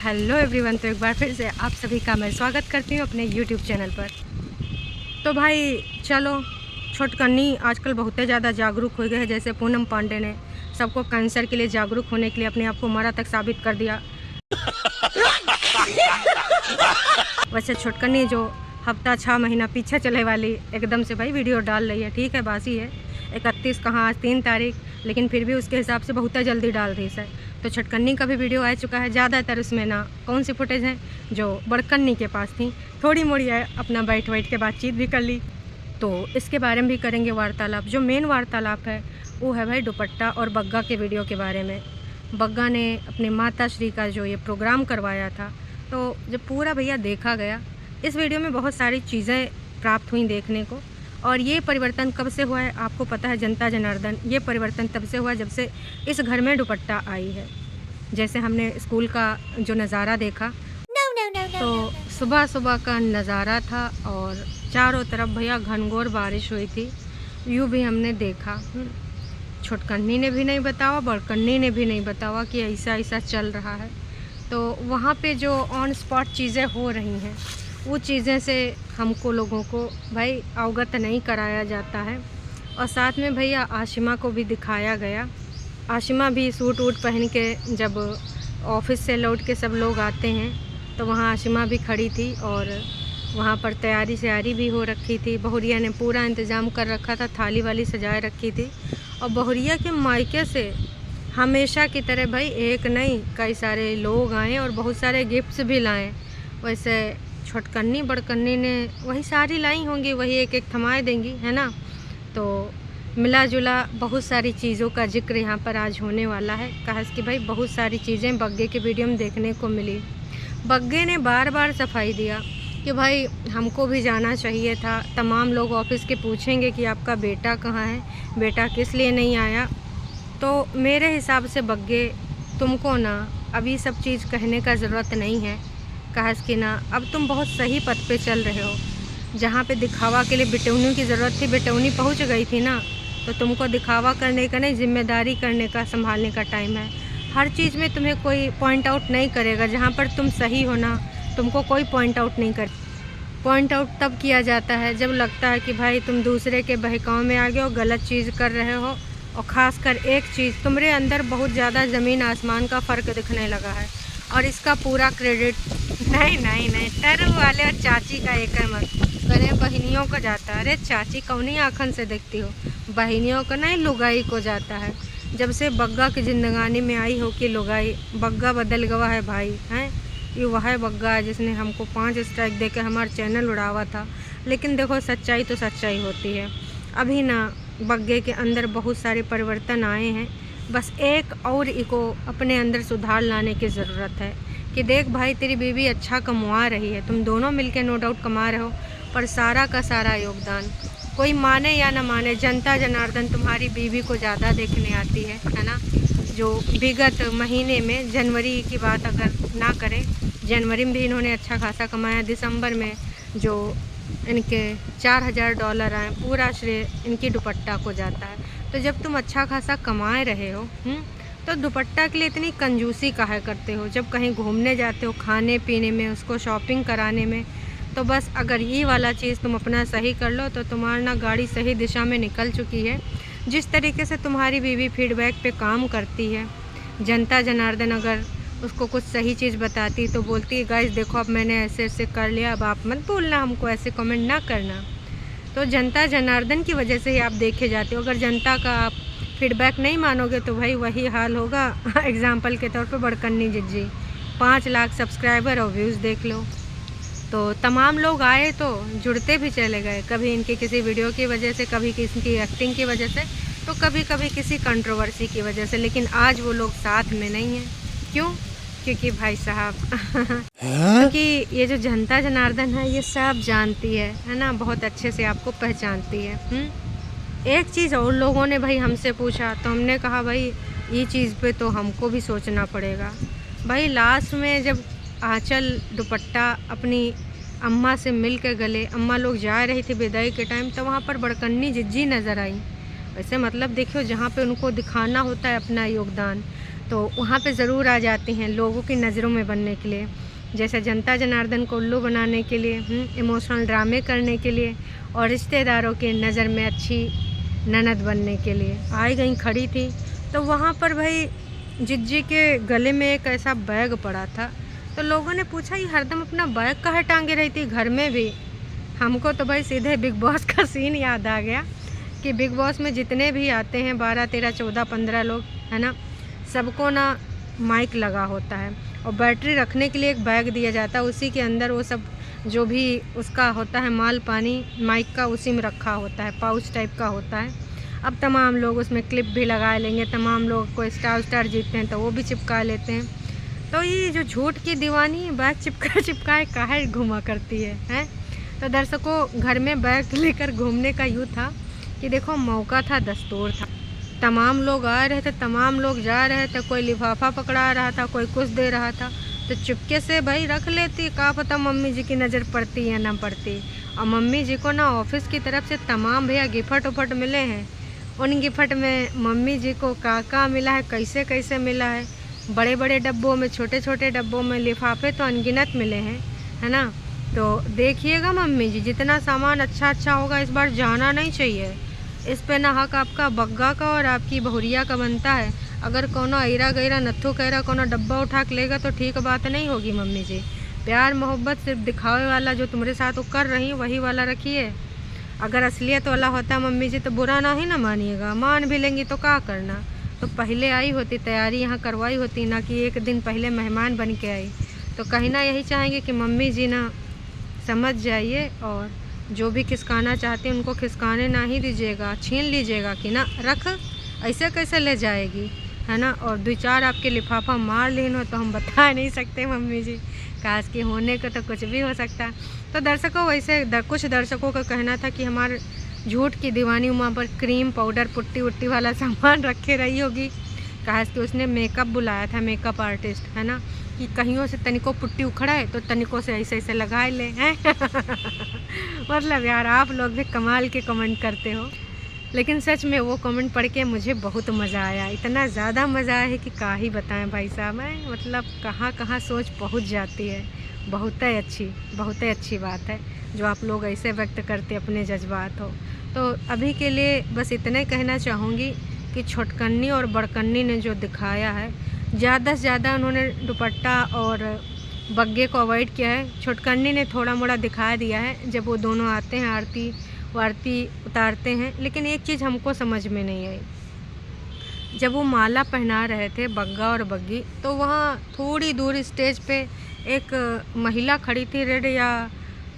Hello everyone, तो एक बार फिर से आप सभी का मैं स्वागत करती हूँ अपने यूट्यूब चैनल पर। तो भाई चलो, छोटकन्नी आजकल बहुत ज़्यादा जागरूक हो गए हैं। जैसे पूनम पांडे ने सबको कैंसर के लिए जागरूक होने के लिए अपने आप को मरा तक साबित कर दिया। वैसे छोटकन्नी जो हफ्ता 6 महीना पीछे चले वाली एकदम से भाई वीडियो डाल रही है। ठीक है, बासी है, 31 कहाँ आज 3 तारीख, लेकिन फिर भी उसके हिसाब से बहुत जल्दी डाल रही है। तो छोटकन्नी का भी वीडियो आ चुका है। ज़्यादातर उसमें ना कौन सी फुटेज हैं जो बड़कन्नी के पास थी, थोड़ी मोड़ी है अपना बैठ के बातचीत भी कर ली। तो इसके बारे में भी करेंगे वार्तालाप। जो मेन वार्तालाप है वो है भाई दुपट्टा और बग्गा के वीडियो के बारे में। बग्गा ने अपने माता श्री का जो ये प्रोग्राम करवाया था, तो जब पूरा भैया देखा गया, इस वीडियो में बहुत सारी चीज़ें प्राप्त हुई देखने को। और ये परिवर्तन कब से हुआ है आपको पता है जनता जनार्दन, ये परिवर्तन तब से हुआ जब से इस घर में दुपट्टा आई है। जैसे हमने स्कूल का जो नज़ारा देखा, तो सुबह सुबह का नज़ारा था और चारों तरफ भैया घनघोर बारिश हुई थी। यूँ भी हमने देखा। छोटकन्नी ने भी नहीं बतावा, बड़कन्नी ने भी नहीं बतावा कि ऐसा ऐसा चल रहा है। तो वहाँ पे जो ऑन स्पॉट चीज़ें हो रही हैं, वो चीज़ें से हमको लोगों को भाई अवगत नहीं कराया जाता है। और साथ में भैया आशिमा को भी दिखाया गया। आशिमा भी सूट वूट पहन के जब ऑफिस से लौट के सब लोग आते हैं, तो वहाँ आशिमा भी खड़ी थी और वहाँ पर तैयारी श्यारी भी हो रखी थी। बहुरिया ने पूरा इंतज़ाम कर रखा था, थाली वाली सजाए रखी थी। और बहुरिया के मायके से हमेशा की तरह भाई एक नहीं कई सारे लोग आए और बहुत सारे गिफ्ट्स भी लाए। वैसे छोटकन्नी बड़कन्नी ने वही सारी लाई होंगी, वही एक एक थमाए देंगी, है ना। तो मिला जुला बहुत सारी चीज़ों का जिक्र यहाँ पर आज होने वाला है। कहा कि भाई बहुत सारी चीज़ें बग्गे के वीडियो में देखने को मिली। बग्गे ने बार बार सफाई दिया कि भाई हमको भी जाना चाहिए था। तमाम लोग ऑफिस के पूछेंगे कि आपका बेटा कहाँ है, बेटा किस लिए नहीं आया। तो मेरे हिसाब से बग्गे तुमको ना अभी सब चीज़ कहने का ज़रूरत नहीं है। कहा कि ना अब तुम बहुत सही पथ पे चल रहे हो। जहाँ पे दिखावा के लिए बिटौनी की ज़रूरत थी, बिटौनी पहुँच गई थी ना, तो तुमको दिखावा करने का नहीं, जिम्मेदारी करने का, संभालने का टाइम है। हर चीज़ में तुम्हें कोई पॉइंट आउट नहीं करेगा। जहाँ पर तुम सही हो ना, तुमको कोई पॉइंट आउट नहीं कर। पॉइंट आउट तब किया जाता है जब लगता है कि भाई तुम दूसरे के बहकाव में आ गए हो, गलत चीज़ कर रहे हो। और ख़ासकर एक चीज़, तुम्हारे अंदर बहुत ज़्यादा ज़मीन आसमान का फ़र्क दिखने लगा है। और इसका पूरा क्रेडिट नहीं टरू वाले और चाची का एक है मत करे, बहनियों को जाता है। अरे चाची कौनी आँखन से देखती हो, बहनियों को नहीं लुगाई को जाता है। जब से बग्गा की जिंदगानी में आई हो कि लुगाई, बग्गा बदल गया है भाई, हैं। ये वह बग्गा है जिसने हमको 5 स्ट्राइक दे के हमारा चैनल उड़ावा था। लेकिन देखो सच्चाई तो सच्चाई होती है। अभी ना बग्गे के अंदर बहुत सारे परिवर्तन आए हैं। बस एक और इको अपने अंदर सुधार लाने की ज़रूरत है कि देख भाई तेरी बीवी अच्छा कमा रही है, तुम दोनों मिलके नो डाउट कमा रहे हो, पर सारा का सारा योगदान कोई माने या ना माने, जनता जनार्दन तुम्हारी बीवी को ज़्यादा देखने आती है ना। जो विगत महीने में जनवरी की बात अगर ना करें, जनवरी में भी इन्होंने अच्छा खासा कमाया। दिसंबर में जो इनके $4000 आए, पूरा श्रेय इनकी दुपट्टा को जाता है। तो जब तुम अच्छा खासा कमाए रहे हो, तो दुपट्टा के लिए इतनी कंजूसी काहे करते हो। जब कहीं घूमने जाते हो, खाने पीने में, उसको शॉपिंग कराने में, तो बस अगर ये वाला चीज़ तुम अपना सही कर लो तो तुम्हारा ना गाड़ी सही दिशा में निकल चुकी है। जिस तरीके से तुम्हारी बीवी फीडबैक पे काम करती है, जनता जनार्दन अगर उसको कुछ सही चीज़ बताती तो बोलती है गाइस देखो अब मैंने ऐसे ऐसे कर लिया, अब आप मत बोलना, हमको ऐसे कमेंट ना करना। तो जनता जनार्दन की वजह से ही आप देखे जाते हो। अगर जनता का आप फीडबैक नहीं मानोगे तो भाई वही हाल होगा। एग्जाम्पल के तौर पे बड़कन्नी जिज्जी 5 लाख सब्सक्राइबर और व्यूज़ देख लो। तो तमाम लोग आए तो जुड़ते भी चले गए, कभी इनकी किसी वीडियो की वजह से, कभी किसी की एक्टिंग की वजह से, तो कभी कभी किसी कंट्रोवर्सी की वजह से। लेकिन आज वो लोग साथ में नहीं हैं। क्यों? क्योंकि भाई साहब क्योंकि ये जो जनता जनार्दन है ये सब जानती है ना, बहुत अच्छे से आपको पहचानती है। एक चीज़ और लोगों ने भाई हमसे पूछा, तो हमने कहा भाई ये चीज़ पे तो हमको भी सोचना पड़ेगा। भाई लास्ट में जब आंचल दुपट्टा अपनी अम्मा से मिल के गले, अम्मा लोग जा रही थी विदाई के टाइम, तो वहाँ पर बड़कन्नी जिज्जी नज़र आई। वैसे मतलब देखियो जहाँ पे उनको दिखाना होता है अपना योगदान, तो वहाँ पे ज़रूर आ जाती हैं लोगों की नज़रों में बनने के लिए, जैसे जनता जनार्दन को उल्लू बनाने के लिए, इमोशनल ड्रामे करने के लिए, और रिश्तेदारों की नज़र में अच्छी ननद बनने के लिए आई गई खड़ी थी। तो वहाँ पर भाई जिज्जी के गले में एक ऐसा बैग पड़ा था, तो लोगों ने पूछा ये हरदम अपना बैग काहे टांगे रहती घर में भी। हमको तो भाई सीधे बिग बॉस का सीन याद आ गया कि बिग बॉस में जितने भी आते हैं 12, 13, 14, 15 लोग, है ना, सबको ना माइक लगा होता है और बैटरी रखने के लिए एक बैग दिया जाता है, उसी के अंदर वो सब जो भी उसका होता है माल पानी माइक का उसी में रखा होता है, पाउच टाइप का होता है। अब तमाम लोग उसमें क्लिप भी लगा लेंगे, तमाम लोग कोई स्टार जीतते हैं तो वो भी चिपका लेते हैं। तो ये जो झूठ की दीवानी बैग चिपकाए काहे घुमा करती है, हैं? तो दर्शकों, घर में बैग लेकर घूमने का यूँ था कि देखो मौका था, दस्तूर था, तमाम लोग आ रहे थे, तमाम लोग जा रहे थे, कोई लिफाफा पकड़ा रहा था, कोई कुछ दे रहा था, तो चुपके से भाई रख लेती, क्या पता मम्मी जी की नज़र पड़ती या ना पड़ती। और मम्मी जी को ना ऑफिस की तरफ से तमाम भैया गिफ्ट उफट मिले हैं, उन गिफ्ट में मम्मी जी को का मिला है, कैसे कैसे मिला है, बड़े बड़े डब्बों में, छोटे छोटे डब्बों में लिफाफे तो अनगिनत मिले हैं, है ना। तो देखिएगा मम्मी जी, जितना सामान अच्छा होगा इस बार जाना नहीं चाहिए, इस पे ना हक आपका बग्गा का और आपकी बहुरिया का बनता है। अगर कोनो ऐरा गैरा नत्थू कहरा कोनो डब्बा उठा के लेगा तो ठीक बात नहीं होगी मम्मी जी। प्यार मोहब्बत सिर्फ दिखावे वाला जो तुम्हारे साथ वो कर रही वही वाला रखिए। अगर असलियत वाला होता मम्मी जी तो बुरा ना ही ना मानिएगा, मान भी लेंगी तो क्या करना। तो पहले आई होती, तैयारी यहाँ करवाई होती, ना कि एक दिन पहले मेहमान बन के आई। तो कहीं ना यही चाहेंगे कि मम्मी जी ना समझ जाइए, और जो भी खिसकाना चाहते हैं उनको खिसकाने ना ही दीजिएगा, छीन लीजिएगा कि ना रख, ऐसे कैसे ले जाएगी, है ना। और 2-4 आपके लिफाफा मार लेन हो तो हम बता नहीं सकते मम्मी जी, काश के होने को तो कुछ भी हो सकता है। तो दर्शकों, वैसे कुछ दर्शकों का कहना था कि हमारे झूठ की दीवानी वहाँ पर क्रीम पाउडर पुट्टी उट्टी वाला सामान रखे रही होगी, काश कि उसने मेकअप बुलाया था, मेकअप आर्टिस्ट, है ना, कि कहीं से तनिको पुट्टी उखड़ाए तो तनिको से ऐसे ऐसे लगाए ले हैं। मतलब यार आप लोग भी कमाल के कमेंट करते हो, लेकिन सच में वो कमेंट पढ़ के मुझे बहुत मज़ा आया, इतना ज़्यादा मज़ा आया है कि क्या ही बताएं भाई साहब। मैं मतलब कहाँ सोच पहुंच जाती है। बहुत ही अच्छी बात है जो आप लोग ऐसे व्यक्त करते अपने जज्बात हो। तो अभी के लिए बस इतना ही कहना चाहूँगी कि छोटकन्नी और बड़कन्नी ने जो दिखाया है, ज़्यादा से ज़्यादा उन्होंने दुपट्टा और बग्गे को अवॉइड किया है। छोटकन्नी ने थोड़ा मोड़ा दिखा दिया है जब वो दोनों आते हैं, आरती उतारते हैं। लेकिन एक चीज़ हमको समझ में नहीं आई, जब वो माला पहना रहे थे बग्गा और बग्गी, तो वहाँ थोड़ी दूर स्टेज पे एक महिला खड़ी थी, रेड या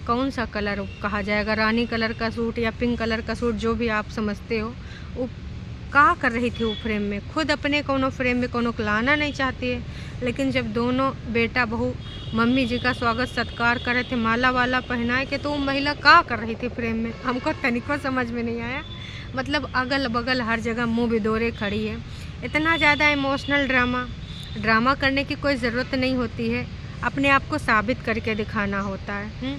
कौन सा कलर कहा जाएगा, रानी कलर का सूट या पिंक कलर का सूट, जो भी आप समझते हो, वो क्या कर रही थी वो फ्रेम में, खुद अपने कोनो फ्रेम में कोनो लाना नहीं चाहती है। लेकिन जब दोनों बेटा बहू मम्मी जी का स्वागत सत्कार कर रहे थे माला वाला पहनाए के, तो वो महिला क्या कर रही थी फ्रेम में, हमको तनिको समझ में नहीं आया। मतलब अगल बगल हर जगह मुंह बिदोरे खड़ी है। इतना ज़्यादा इमोशनल ड्रामा करने की कोई ज़रूरत नहीं होती है, अपने आप को साबित करके दिखाना होता है।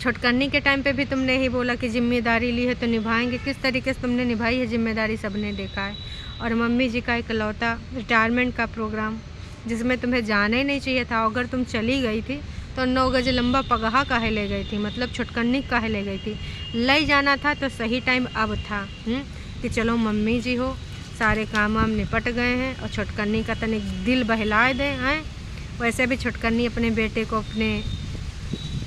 छोटकन्नी के टाइम पे भी तुमने ही बोला कि जिम्मेदारी ली है तो निभाएंगे, किस तरीके से तुमने निभाई है जिम्मेदारी सबने देखा है। और मम्मी जी का इकलौता रिटायरमेंट का प्रोग्राम जिसमें तुम्हें जाना ही नहीं चाहिए था, अगर तुम चली गई थी तो 9 गज लंबा पगहा काहे ले गई थी, मतलब छोटकन्नी काहे ले गई थी। ले जाना था तो सही टाइम अब था कि चलो मम्मी जी हो, सारे काम वाम निपट गए हैं और छोटकन्नी का तनिक दिल बहलाए दें हैं। वैसे भी छोटकन्नी अपने बेटे को अपने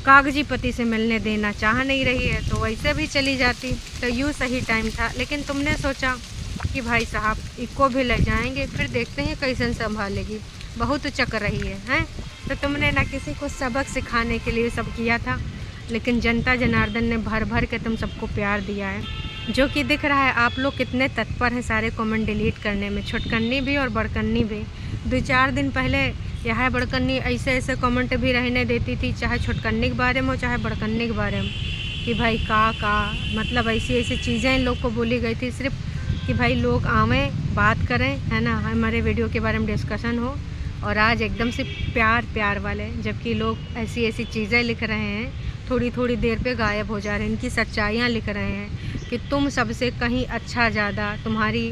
कागजी पति से मिलने देना चाह नहीं रही है, तो वैसे भी चली जाती, तो यूँ सही टाइम था। लेकिन तुमने सोचा कि भाई साहब इसको भी ले जाएंगे, फिर देखते हैं कैसे संभालेगी, बहुत चक रही है, हैं। तो तुमने ना किसी को सबक सिखाने के लिए सब किया था, लेकिन जनता जनार्दन ने भर भर के तुम सबको प्यार दिया है, जो कि दिख रहा है। आप लोग कितने तत्पर हैं सारे कमेंट डिलीट करने में, छोटकन्नी भी और बड़कन्नी भी। 2-4 दिन पहले यह बड़कन्नी ऐसे कमेंट भी रहने देती थी, चाहे छोटकन्नी के बारे में हो चाहे बड़कन्नी के बारे में, कि भाई का मतलब ऐसी चीज़ें लोग को बोली गई थी, सिर्फ कि भाई लोग आवें बात करें, है ना, हमारे वीडियो के बारे में डिस्कशन हो। और आज एकदम से प्यार वाले, जबकि लोग ऐसी चीज़ें लिख रहे हैं, थोड़ी देर पे गायब हो जा रहे हैं, इनकी सच्चाइयाँ लिख रहे हैं कि तुम सबसे कहीं अच्छा ज़्यादा, तुम्हारी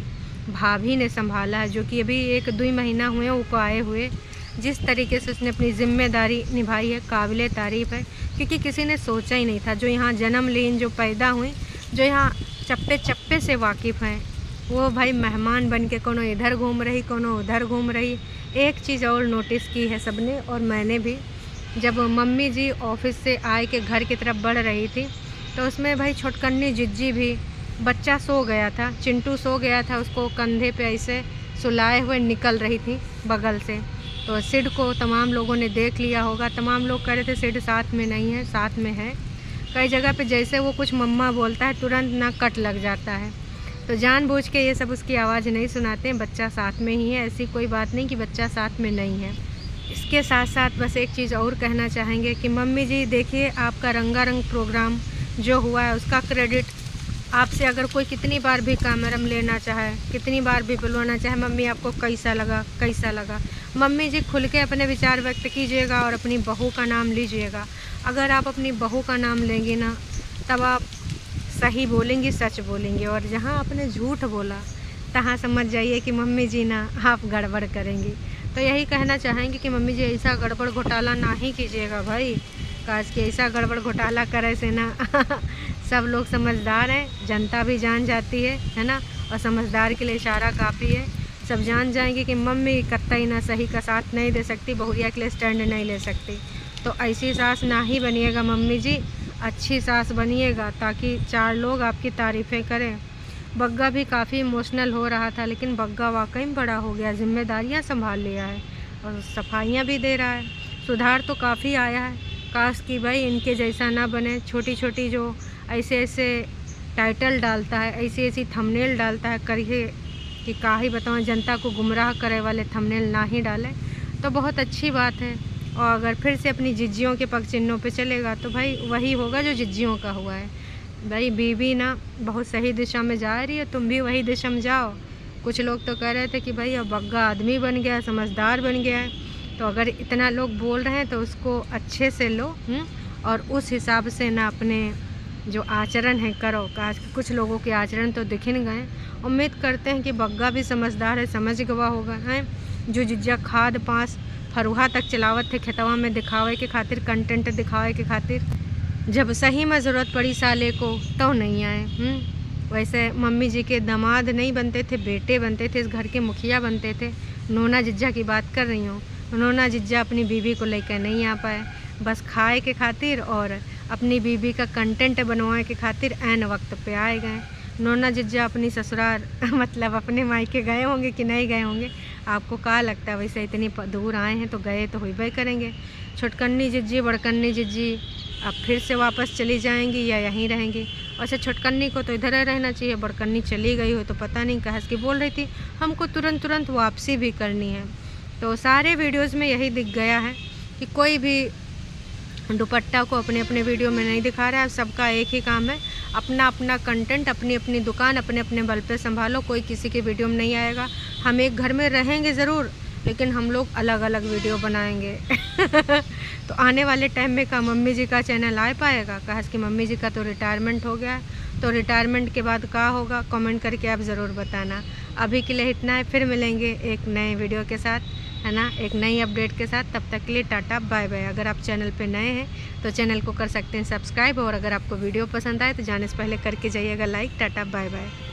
भाभी ने संभाला है, जो कि अभी 1-2 महीना हुए हैं उनको आए हुए। जिस तरीके से उसने अपनी ज़िम्मेदारी निभाई है, काबिले तारीफ़ है, क्योंकि किसी ने सोचा ही नहीं था। जो यहाँ जन्म लीन, जो पैदा हुई, जो यहाँ चप्पे चप्पे से वाकिफ़ हैं, वो भाई मेहमान बन के कोनो इधर घूम रही, कोनो उधर घूम रही। एक चीज़ और नोटिस की है सबने और मैंने भी, जब मम्मी जी ऑफिस से आए के घर की तरफ बढ़ रही थी, तो उसमें भाई छोटकन्नी जिज्जी भी, बच्चा सो गया था, चिंटू सो गया था, उसको कंधे पे ऐसे सुलाए हुए निकल रही थी बगल से। तो सिड को तमाम लोगों ने देख लिया होगा। तमाम लोग कह रहे थे सिड साथ में नहीं है, साथ में है। कई जगह पे जैसे वो कुछ मम्मा बोलता है तुरंत ना कट लग जाता है। तो जानबूझ के ये सब उसकी आवाज़ नहीं सुनाते हैं, बच्चा साथ में ही है। ऐसी कोई बात नहीं कि बच्चा साथ में नहीं है। इसके साथ साथ बस एक चीज़ और कहना चाहेंगे कि मम्मी जी देखिए, आपका रंगारंग प्रोग्राम जो हुआ है उसका क्रेडिट आपसे अगर कोई कितनी बार भी कैमरा में लेना चाहे, कितनी बार भी बुलवाना चाहे, मम्मी आपको कैसा लगा कैसा लगा, मम्मी जी खुल के अपने विचार व्यक्त कीजिएगा और अपनी बहू का नाम लीजिएगा। अगर आप अपनी बहू का नाम लेंगी ना, तब आप सही बोलेंगी, सच बोलेंगी। और जहाँ आपने झूठ बोला तहाँ समझ जाइए कि मम्मी जी ना आप गड़बड़ करेंगी। तो यही कहना चाहेंगे कि मम्मी जी ऐसा गड़बड़ घोटाला ना ही कीजिएगा भाई। काश कि ऐसा गड़बड़ घोटाला करे से ना सब लोग समझदार हैं, जनता भी जान जाती है ना। और समझदार के लिए इशारा काफ़ी है। सब जान जाएंगे कि मम्मी कतई ना सही का साथ नहीं दे सकती, बहुरिया के लिए स्टैंड नहीं ले सकती। तो ऐसी सास ना ही बनिएगा मम्मी जी, अच्छी सास बनिएगा ताकि 4 लोग आपकी तारीफ़ें करें। बग्गा भी काफ़ी इमोशनल हो रहा था, लेकिन बग्गा वाकई में बड़ा हो गया, जिम्मेदारियां संभाल लिया है और सफाइयां भी दे रहा है। सुधार तो काफ़ी आया है। काश कि भाई इनके जैसा ना बने। छोटी छोटी जो ऐसे ऐसे टाइटल डालता है, ऐसी ऐसी थंबनेल डालता है करिए कि का ही बताऊँ, जनता को गुमराह करे वाले थंबनेल ना ही डालें तो बहुत अच्छी बात है। और अगर फिर से अपनी जिज्जियों के पग चिन्हों पे चलेगा तो भाई वही होगा जो जिज्जियों का हुआ है। भाई बीबी ना बहुत सही दिशा में जा रही है, तुम भी वही दिशा में जाओ। कुछ लोग तो कह रहे थे कि भाई अब बग्गा आदमी बन गया, समझदार बन गया है। तो अगर इतना लोग बोल रहे हैं तो उसको अच्छे से लो और उस हिसाब से ना अपने जो आचरण है करो। काश कुछ लोगों के आचरण तो दिख नहीं गए। उम्मीद करते हैं कि बग्गा भी समझदार है, समझ गवा होगा है। जो जिज्जा खाद पास फरुहा तक चलावत थे खेतवा में दिखावे के खातिर, कंटेंट दिखावे के खातिर, जब सही में ज़रूरत पड़ी साले को तो नहीं आए। वैसे मम्मी जी के दामाद नहीं बनते थे, बेटे बनते थे, इस घर के मुखिया बनते थे। नोना जिज्जा की बात कर रही हूँ। नोना जिज्जा अपनी बीवी को लेकर नहीं आ पाए, बस खाए के खातिर और अपनी बीवी का कंटेंट बनवाए के खातिर ऐन वक्त पे आए गए। नोना जिज्जा अपनी ससुराल मतलब अपने मायके गए होंगे कि नहीं गए होंगे, आपको क्या लगता है? वैसे इतनी दूर आए हैं तो गए तो हुई करेंगे। छोटकन्नी जिज्जी, बड़कन्नी जिज्जी अब फिर से वापस चली जाएंगी या यहीं रहेंगी? अच्छा, छोटकन्नी को तो इधर ही रहना चाहिए, बड़कन्नी चली गई हो तो पता नहीं कहाँ की बोल रही थी हमको तुरंत वापसी भी करनी है। तो सारे वीडियोस में यही दिख गया है कि कोई भी दुपट्टा को अपने अपने वीडियो में नहीं दिखा रहा है। सबका एक ही काम है, अपना अपना कंटेंट, अपनी अपनी दुकान अपने अपने बल पे संभालो। कोई किसी के वीडियो में नहीं आएगा। हम एक घर में रहेंगे ज़रूर, लेकिन हम लोग अलग अलग वीडियो बनाएंगे। तो आने वाले टाइम में का मम्मी जी का चैनल आ पाएगा? कहा कि मम्मी जी का तो रिटायरमेंट हो गया, तो रिटायरमेंट के बाद क्या होगा कमेंट करके आप ज़रूर बताना। अभी के लिए इतना है, फिर मिलेंगे एक नए वीडियो के साथ, है ना, एक नई अपडेट के साथ। तब तक के लिए टाटा बाय बाय। अगर आप चैनल पे नए हैं तो चैनल को कर सकते हैं सब्सक्राइब, और अगर आपको वीडियो पसंद आए तो जाने से पहले करके जाइएगा लाइक। Tata bye bye.